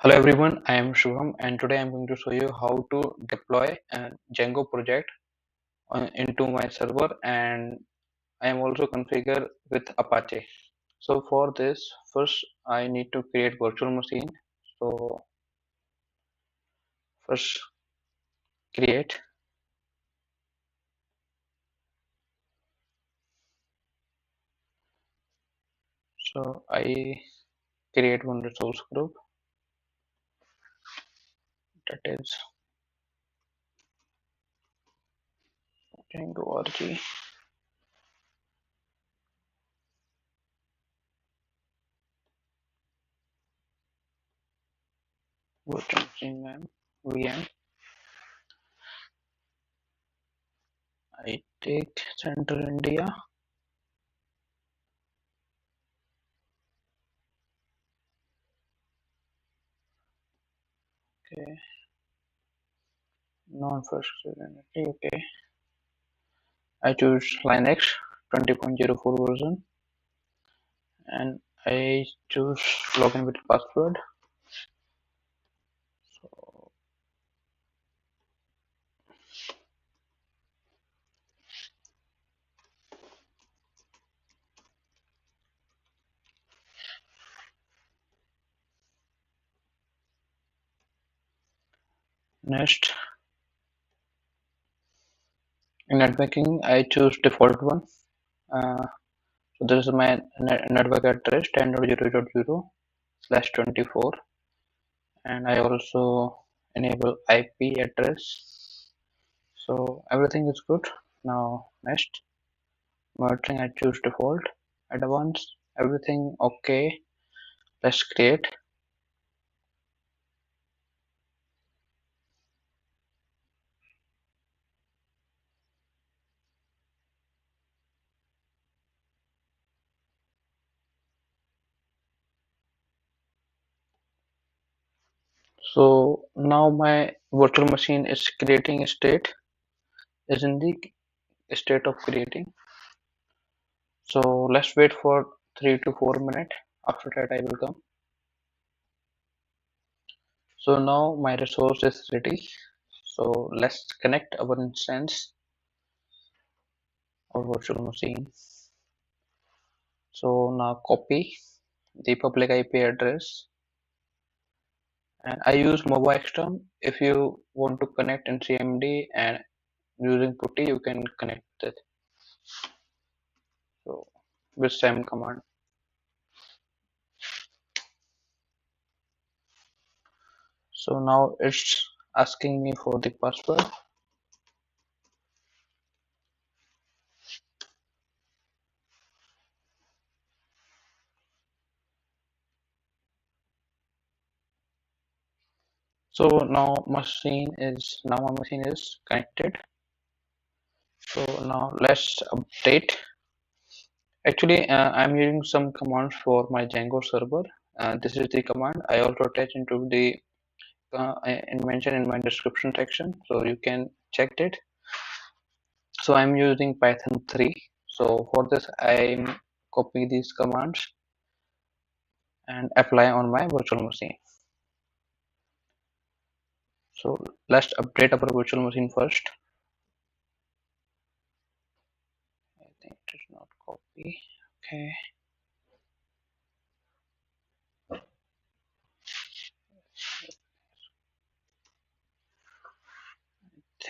Hello everyone, I am Shubham and today I am going to show you how to deploy a Django project into my server, and I am also configure with Apache. So for this, first I need to create virtual machine. So first create. So I create one resource group, that is Django 𝑭𝒐𝒍𝒍𝒐𝒘 virtual machine name VM. I take Central India. Okay, non-first okay. I choose Linux 20.04 version and I choose login with password. So next, in networking I choose default one. So this is my network address 10.0.0/24, and I also enable IP address. So everything is good. Now next, monitoring I choose default, advanced, everything okay. Let's create. So now my virtual machine is creating a state, is in the state of creating. So let's wait for 3 to 4 minutes. After that I will come. So now my resource is ready. So let's connect our instance or virtual machine. So now copy the public IP address, and I use MobileXterm. If you want to connect in CMD and using putty, you can connect it. So with same command. So now it's asking me for the password. So now my machine is connected. So now let's update. Actually, I'm using some commands for my Django server. This is the command I also attach into the and mention in my description section, so you can check it. So I'm using Python 3. So for this, I'm copy these commands and apply on my virtual machine. So let's update our virtual machine first. I think it is not copy. Okay.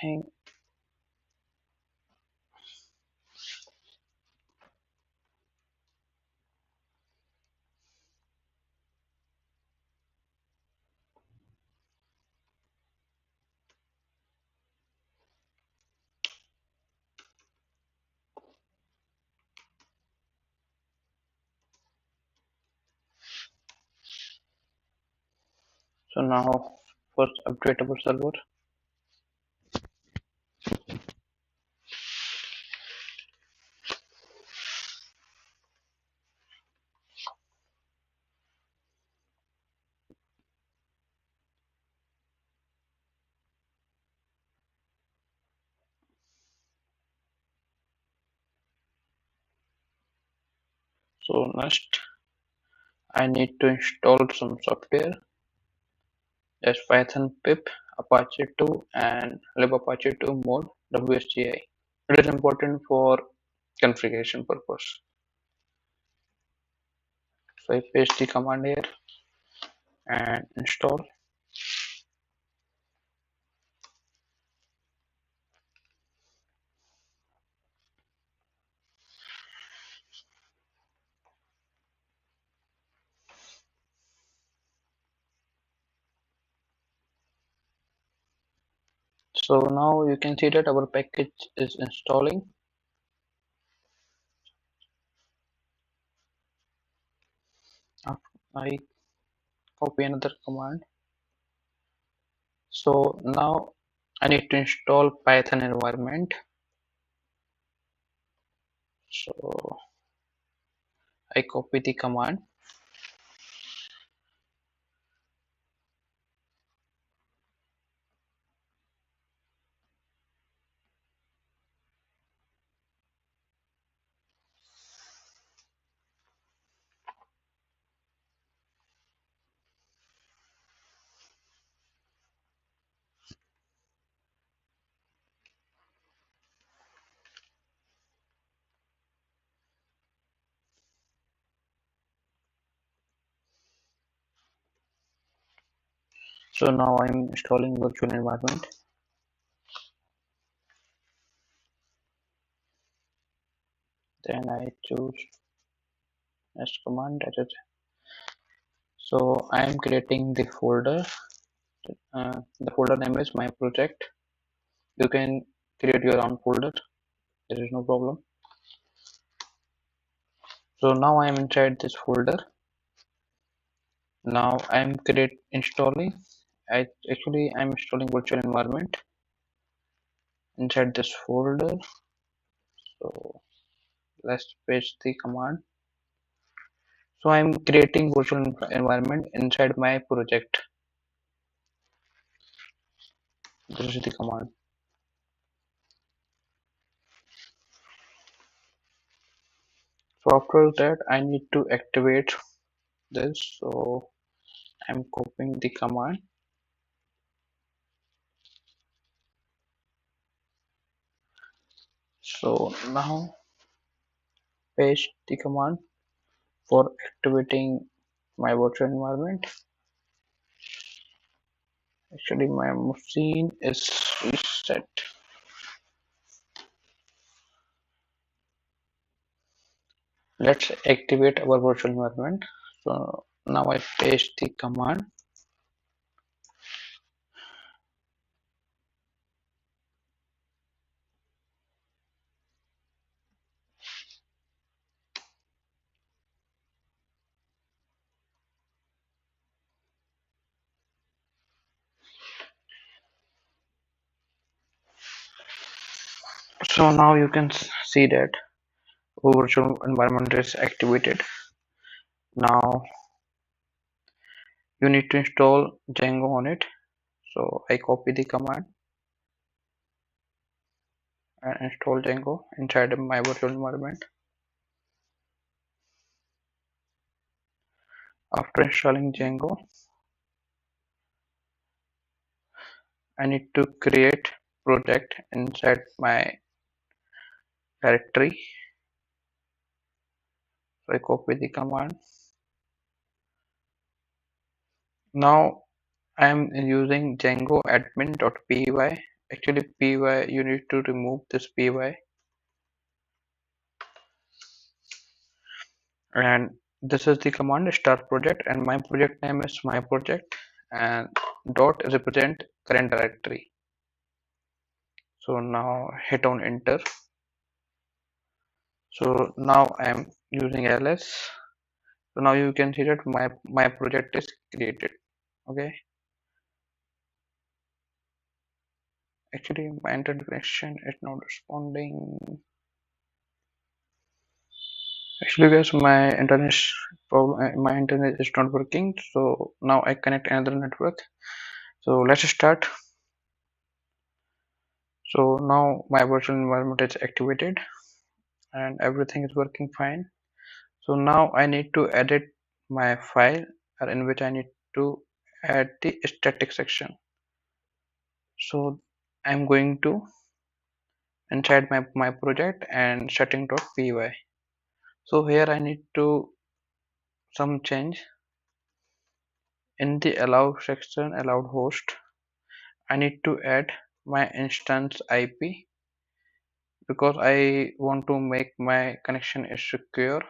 Think so. Now first update our server. So next I need to install some software. just Python pip Apache 2 and lib Apache 2 mode 𝑭𝒐𝒍𝒍𝒐𝒘. It is important for configuration purpose. So I paste the command here and install. So now you can see that our package is installing. I copy another command. So now I need to install Python environment. So I copy the command. So now I'm installing virtual environment. Then I choose next command. That is. So I'm creating the folder. The folder name is my project. You can create your own folder. There is no problem. So now I'm inside this folder. Now I'm installing. I'm installing virtual environment inside this folder. So let's paste the command. So I'm creating virtual environment inside my project. This is the command. So after that I need to activate this. So I'm copying the command. So now paste the command for activating my virtual environment. Actually my machine is reset. Let's activate our virtual environment. So now I paste the command. So now you can see that virtual environment is activated. Now you need to install Django on it. So I copy the command and install Django inside my virtual environment. After installing Django, I need to create project inside my directory. So I copy the command. Now I am using Django admin.py. Actually py, you need to remove this py, and this is the command start project, and my project name is my project, and dot represent current directory. So now hit on enter. So now I am using ls. So now you can see that my project is created. Okay, actually my internet connection is not responding. Actually guys, my internet is not working. So now I connect another network. So let's start. So now my virtual environment is activated and everything is working fine. So now I need to edit my file in which I need to add the static section. So I'm going to inside my project and setting.py. So here I need to some change in the allow section, allowed host. I need to add my instance IP because I want to make my connection is secure.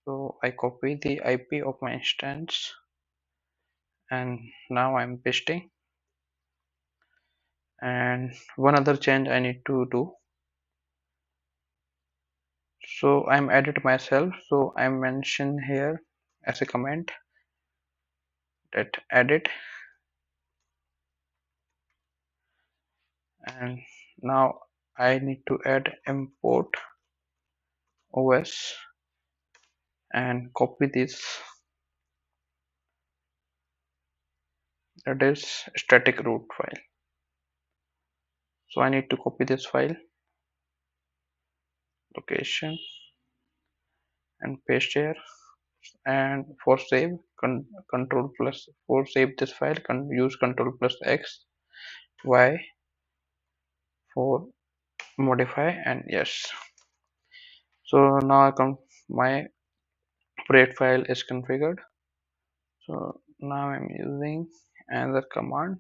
So I copy the IP of my instance and now I'm pasting. And one other change I need to do. So I'm edit myself. So I mention here as a comment that edit, and now I need to add import OS and copy this, that is static root file. So I need to copy this file location and paste here, and for save control plus, for save this file use control plus X, Y for modify, and yes. So now I come, my project file is configured. So now I'm using another command.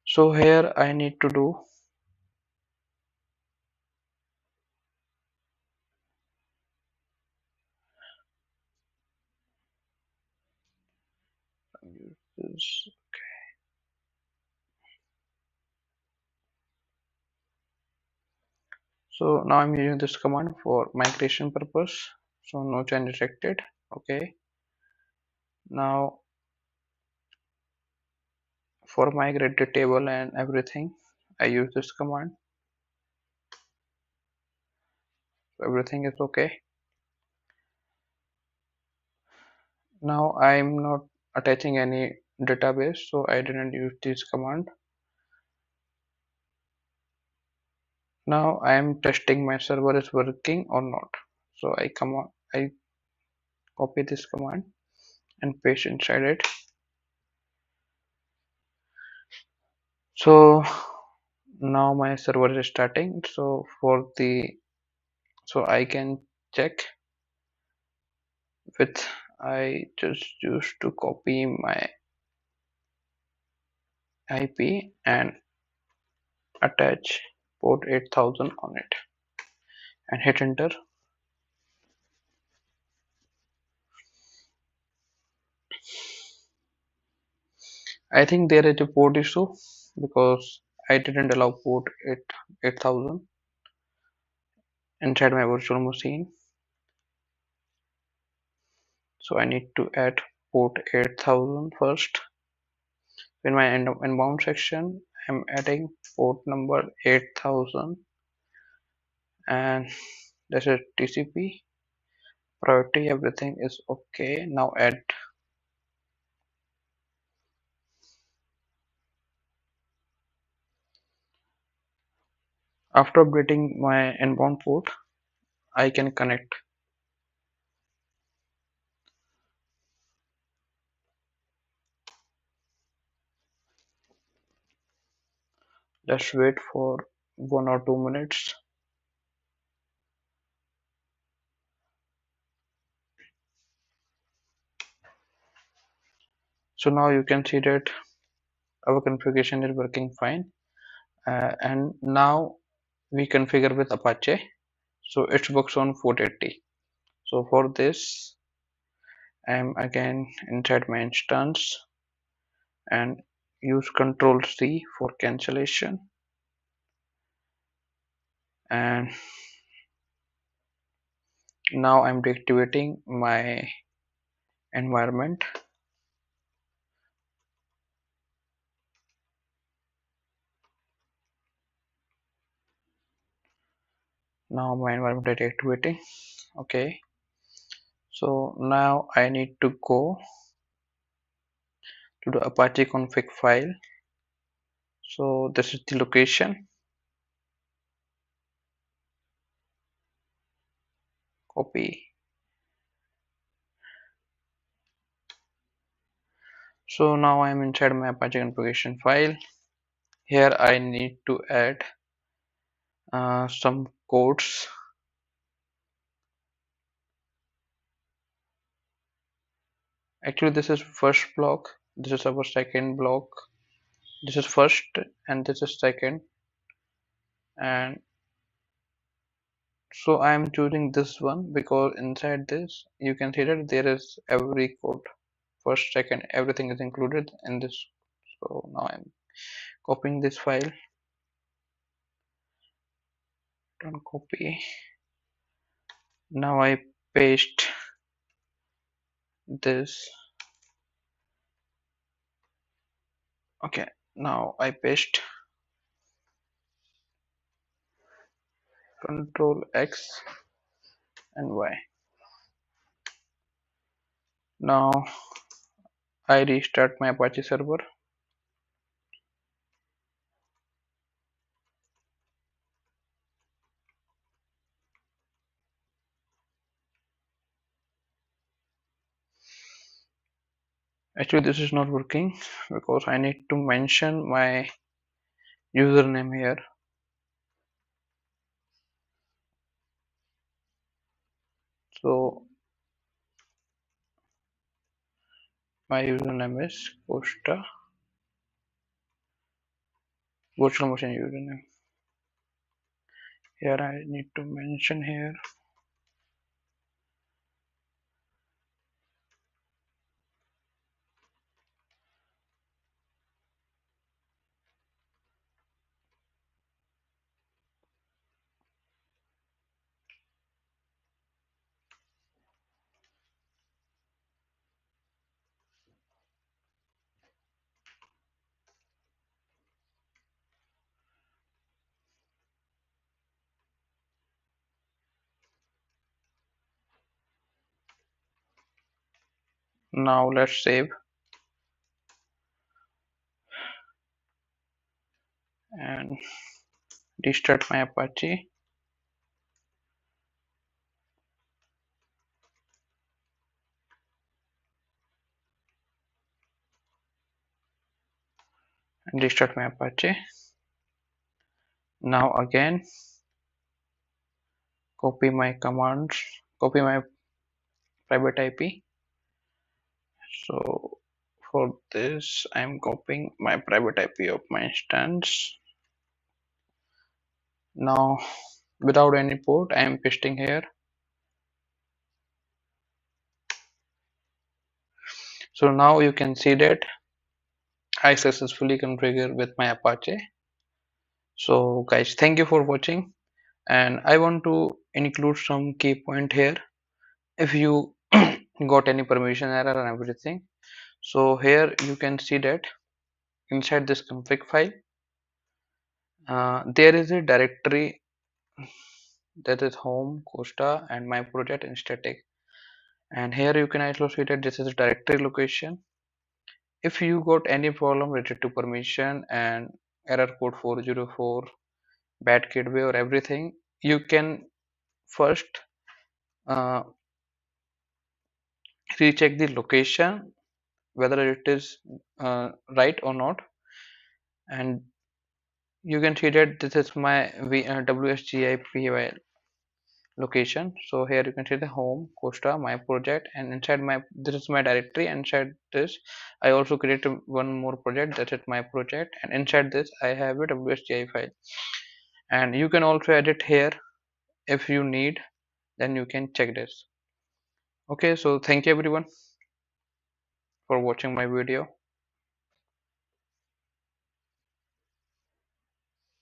So here I need to do this. So now I'm using this command for migration purpose. So no change detected. Okay. Now for migrate the table and everything, I use this command. So everything is okay. Now I'm not attaching any database, so I didn't use this command. Now I am testing my server is working or not. So I copy this command and paste inside it. So now my server is starting. So I can check with, I just used to copy my IP and attach port 8000 on it and hit enter. I think there is a port issue because I didn't allow port 8000 inside my virtual machine. So I need to add port 8000 first. In my inbound section, I'm adding port number 8000 and this is TCP. Priority, everything is okay. Now add. After updating my inbound port, I can connect. Just wait for 1 or 2 minutes. So now you can see that our configuration is working fine. And now we configure with Apache. So it works on 480. So for this, I'm again inside my instance and use Control C for cancellation. And now I'm deactivating my environment. Now my environment is deactivating. Okay. So now I need to go to the Apache config file. So this is the location. Copy. So now I'm inside my Apache configuration file. Here I need to add some codes. Actually, this is first block. This is our second block. This is first and this is second. And so I am choosing this one because inside this you can see that there is every code. First, second, everything is included in this. So now I'm copying this file. Don't copy. Now I paste this. Okay, now I paste Control X and Y. Now I restart my Apache server. Actually, this is not working because I need to mention my username here. So my username is Costa virtual machine username. Here I need to mention here. Now let's save and restart my Apache. And restart my Apache. Now again copy my commands, copy my private IP. So for this I'm copying my private IP of my instance. Now without any port I am pasting here. So now you can see that I successfully configured with my Apache. So guys, thank you for watching, and I want to include some key point here. If you got any permission error and everything, so here you can see that inside this config file there is a directory that is home, Costa, and my project and static. And here you can also see that this is a directory location. If you got any problem related to permission and error code 404, bad gateway or everything, you can first uh, recheck the location whether it is right or not. And you can see that this is my 𝑭𝒐𝒍𝒍𝒐𝒘 location. So here you can see the home, Costa, my project, and inside my this is my directory. Inside this I also created one more project, that is my project, and inside this I have a WSGI file. And you can also edit here if you need, then you can check this. Okay, so thank you everyone for watching my video.